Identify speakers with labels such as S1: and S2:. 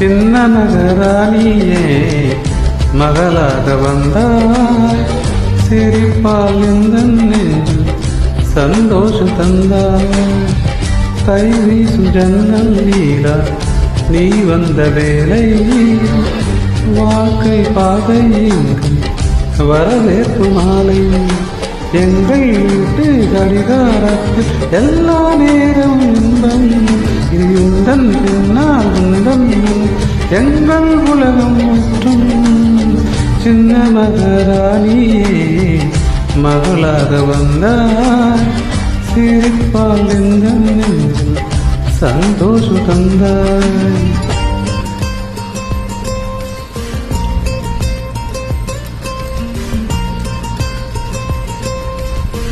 S1: சின்ன நகராணியே மகளாக வந்தாய், சிரிப்பால் இந்த நெஞ்சு சந்தோஷம் தந்தாய். கை வீசும் ஜன்னல் நீரா நீ வந்த வேலை, வாழ்க்கை பாதை இங்கு வரவேற்பு மாலை. எங்கள் வீட்டு கடிகாரத்தில் எல்லா நேரம் இன்பம், இது உந்தன் பின்னால் உந்தன் எங்கள் உலகம் மற்றும். சின்ன மகராணியே மகளாக வந்தாய், சிரிப்பால் இந்த நெஞ்சில் சந்தோஷம் தந்தாய்.